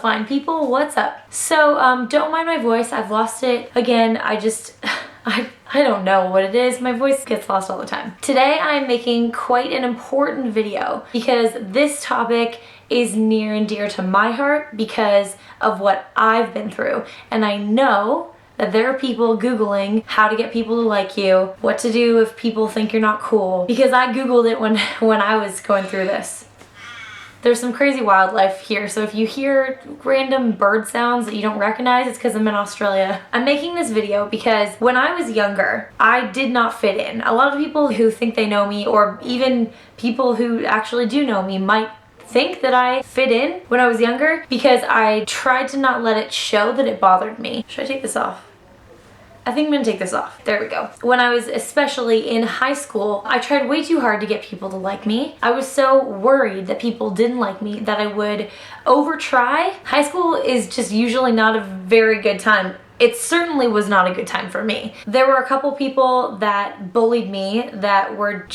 fine people, what's up? So, don't mind my voice, I've lost it again. I don't know what it is. My voice gets lost all the time. Today I'm making quite an important video because this topic is near and dear to my heart because of what I've been through. And I know that there are people Googling how to get people to like you, what to do if people think you're not cool, because I Googled it when I was going through this. There's some crazy wildlife here, so if you hear random bird sounds that you don't recognize, it's because I'm in Australia. I'm making this video because when I was younger, I did not fit in. A lot of people who think they know me, or even people who actually do know me, might think that I fit in when I was younger because I tried to not let it show that it bothered me. Should I take this off? I think I'm gonna take this off. There we go. When I was especially in high school, I tried way too hard to get people to like me. I was so worried that people didn't like me that I would over-try. High school is just usually not a very good time. It certainly was not a good time for me. There were a couple people that bullied me that were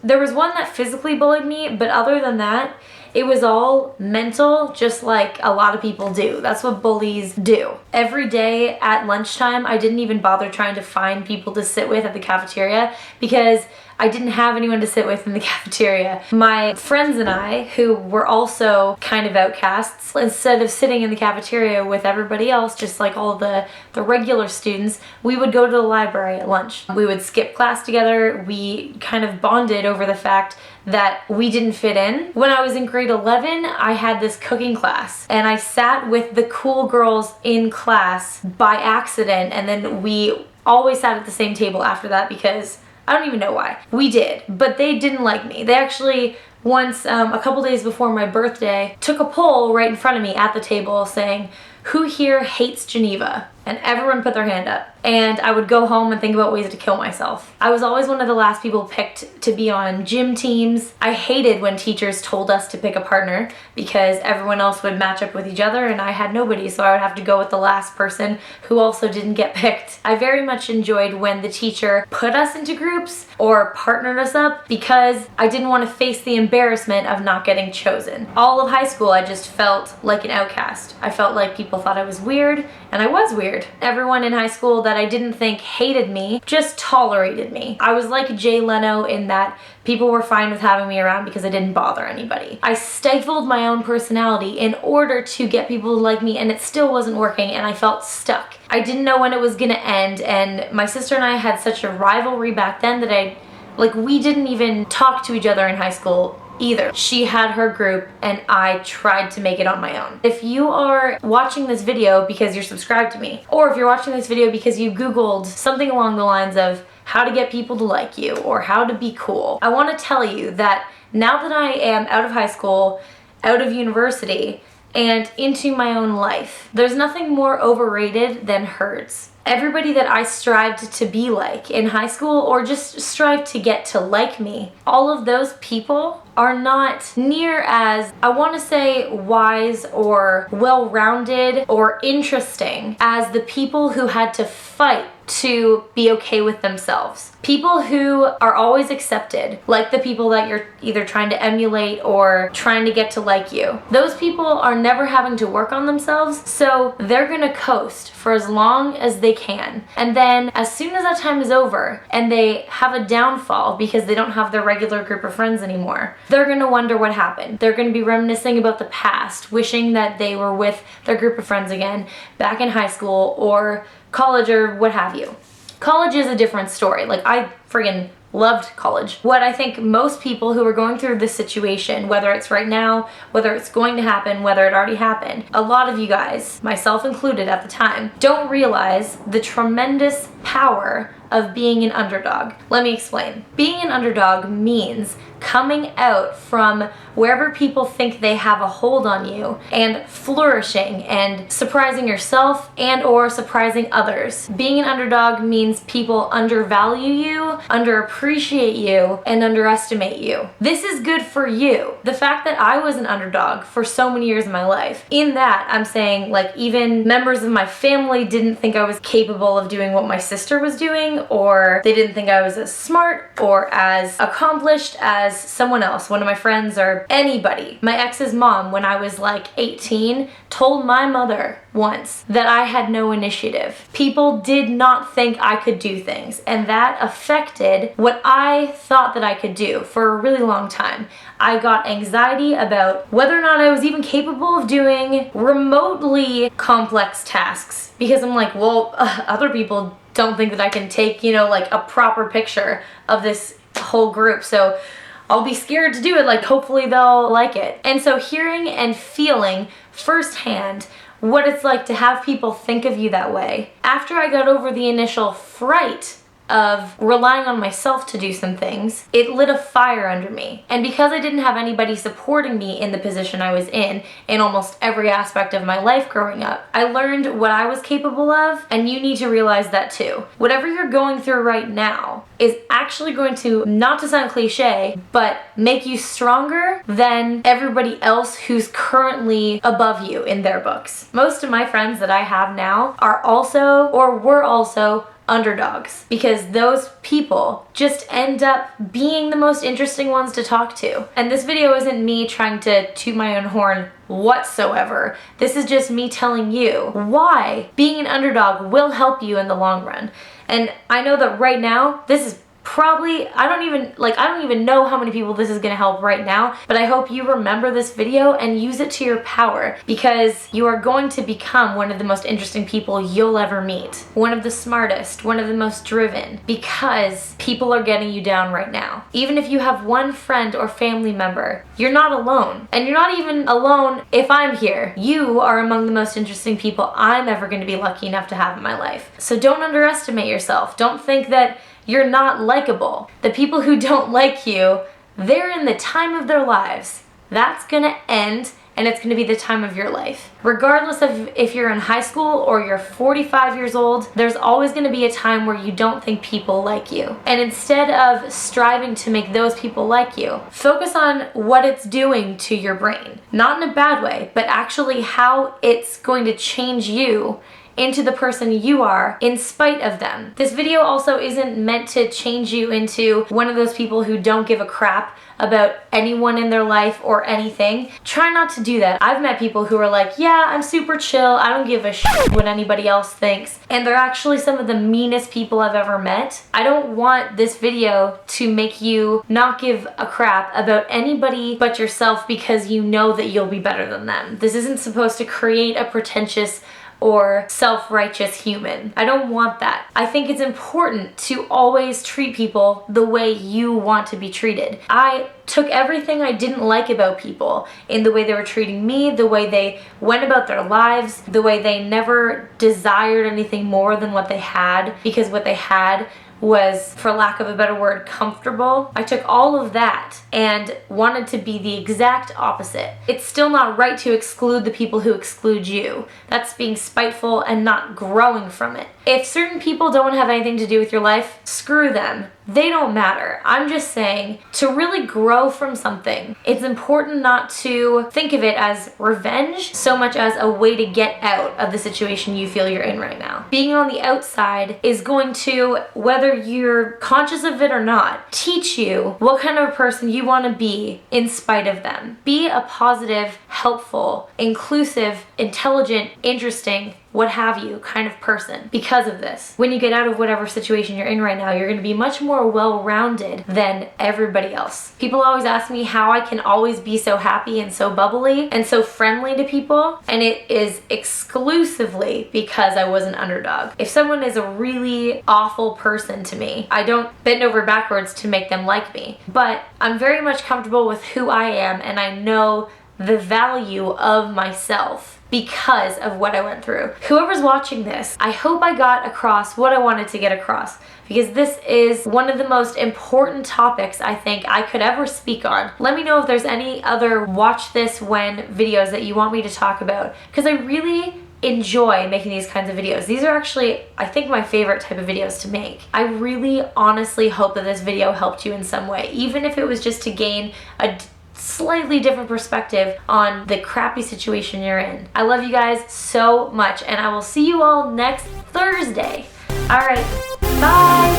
there was one that physically bullied me, but other than that, it was all mental, just like a lot of people do. That's what bullies do. Every day at lunchtime, I didn't even bother trying to find people to sit with at the cafeteria because I didn't have anyone to sit with in the cafeteria. My friends and I, who were also kind of outcasts, instead of sitting in the cafeteria with everybody else, just like all the regular students, we would go to the library at lunch. We would skip class together. We kind of bonded over the fact that we didn't fit in. When I was in grade 11, I had this cooking class and I sat with the cool girls in class by accident, and then we always sat at the same table after that because I don't even know why. We did, but they didn't like me. They actually once, a couple days before my birthday, took a poll right in front of me at the table saying, "Who here hates Geneva?" And everyone put their hand up. And I would go home and think about ways to kill myself. I was always one of the last people picked to be on gym teams. I hated when teachers told us to pick a partner because everyone else would match up with each other and I had nobody, so I would have to go with the last person who also didn't get picked. I very much enjoyed when the teacher put us into groups or partnered us up because I didn't want to face the embarrassment of not getting chosen. All of high school, I just felt like an outcast. I felt like people thought I was weird, and I was weird. Everyone in high school that I didn't think hated me just tolerated me. I was like Jay Leno in that people were fine with having me around because I didn't bother anybody. I stifled my own personality in order to get people to like me, and it still wasn't working, and I felt stuck. I didn't know when it was gonna end, and my sister and I had such a rivalry back then that we didn't even talk to each other in high school either. She had her group and I tried to make it on my own. If you are watching this video because you're subscribed to me, or if you're watching this video because you Googled something along the lines of how to get people to like you or how to be cool, I want to tell you that now that I am out of high school, out of university, and into my own life, there's nothing more overrated than herds. Everybody that I strived to be like in high school, or just strived to get to like me, all of those people are not near as, I want to say, wise or well-rounded or interesting as the people who had to fight to be okay with themselves. People who are always accepted, like the people that you're either trying to emulate or trying to get to like you. Those people are never having to work on themselves, so they're gonna coast for as long as they can. And then as soon as that time is over and they have a downfall because they don't have their regular group of friends anymore, they're gonna wonder what happened. They're gonna be reminiscing about the past, wishing that they were with their group of friends again back in high school or college or what have you. College is a different story. I friggin' loved college. What I think most people who are going through this situation, whether it's right now, whether it's going to happen, whether it already happened, a lot of you guys, myself included at the time, don't realize the tremendous power of being an underdog. Let me explain. Being an underdog means coming out from wherever people think they have a hold on you and flourishing and surprising yourself and or surprising others. Being an underdog means people undervalue you, underappreciate you, and underestimate you. This is good for you. The fact that I was an underdog for so many years of my life, in that I'm saying even members of my family didn't think I was capable of doing what my sister was doing, or they didn't think I was as smart or as accomplished as someone else, one of my friends or anybody. My ex's mom, when I was like 18, told my mother once that I had no initiative. People did not think I could do things, and that affected what I thought that I could do for a really long time. I got anxiety about whether or not I was even capable of doing remotely complex tasks, because I'm like, well, other people don't think that I can take, you know, like a proper picture of this whole group, so I'll be scared to do it, like hopefully they'll like it. And so hearing and feeling firsthand what it's like to have people think of you that way, after I got over the initial fright of relying on myself to do some things, it lit a fire under me. And because I didn't have anybody supporting me in the position I was in almost every aspect of my life growing up, I learned what I was capable of, and you need to realize that too. Whatever you're going through right now is actually going to, not to sound cliche, but make you stronger than everybody else who's currently above you in their books. Most of my friends that I have now are also, or were also, underdogs, because those people just end up being the most interesting ones to talk to. And this video isn't me trying to toot my own horn whatsoever. This is just me telling you why being an underdog will help you in the long run. And I know that right now, this is probably, I don't even know how many people this is gonna help right now, but I hope you remember this video and use it to your power, because you are going to become one of the most interesting people you'll ever meet. One of the smartest, one of the most driven, because people are getting you down right now. Even if you have one friend or family member, you're not alone. And you're not even alone if I'm here. You are among the most interesting people I'm ever gonna be lucky enough to have in my life. So don't underestimate yourself. Don't think that you're not likable. The people who don't like you, they're in the time of their lives. That's gonna end, and it's gonna be the time of your life. Regardless of if you're in high school or you're 45 years old, there's always gonna be a time where you don't think people like you. And instead of striving to make those people like you, focus on what it's doing to your brain. Not in a bad way, but actually how it's going to change you into the person you are in spite of them. This video also isn't meant to change you into one of those people who don't give a crap about anyone in their life or anything. Try not to do that. I've met people who are like, yeah, I'm super chill, I don't give a shit what anybody else thinks, and they're actually some of the meanest people I've ever met. I don't want this video to make you not give a crap about anybody but yourself because you know that you'll be better than them. This isn't supposed to create a pretentious or self-righteous human. I don't want that. I think it's important to always treat people the way you want to be treated. I took everything I didn't like about people in the way they were treating me, the way they went about their lives, the way they never desired anything more than what they had, because what they had was, for lack of a better word, comfortable. I took all of that and wanted to be the exact opposite. It's still not right to exclude the people who exclude you. That's being spiteful and not growing from it. If certain people don't have anything to do with your life, screw them. They don't matter. I'm just saying, to really grow from something, it's important not to think of it as revenge so much as a way to get out of the situation you feel you're in right now. Being on the outside is going to, whether you're conscious of it or not, teach you what kind of a person you want to be in spite of them. Be a positive, helpful, inclusive, intelligent, interesting, what have you kind of person because of this. When you get out of whatever situation you're in right now, you're going to be much more well-rounded than everybody else. People always ask me how I can always be so happy and so bubbly and so friendly to people, and it is exclusively because I was an underdog. If someone is a really awful person to me, I don't bend over backwards to make them like me, but I'm very much comfortable with who I am, and I know the value of myself because of what I went through. Whoever's watching this, I hope I got across what I wanted to get across, because this is one of the most important topics I think I could ever speak on. Let me know if there's any other watch this when videos that you want me to talk about, because I really enjoy making these kinds of videos. These are actually, I think, my favorite type of videos to make. I really honestly hope that this video helped you in some way, even if it was just to gain a slightly different perspective on the crappy situation you're in. I love you guys so much, and I will see you all next Thursday. All right, bye.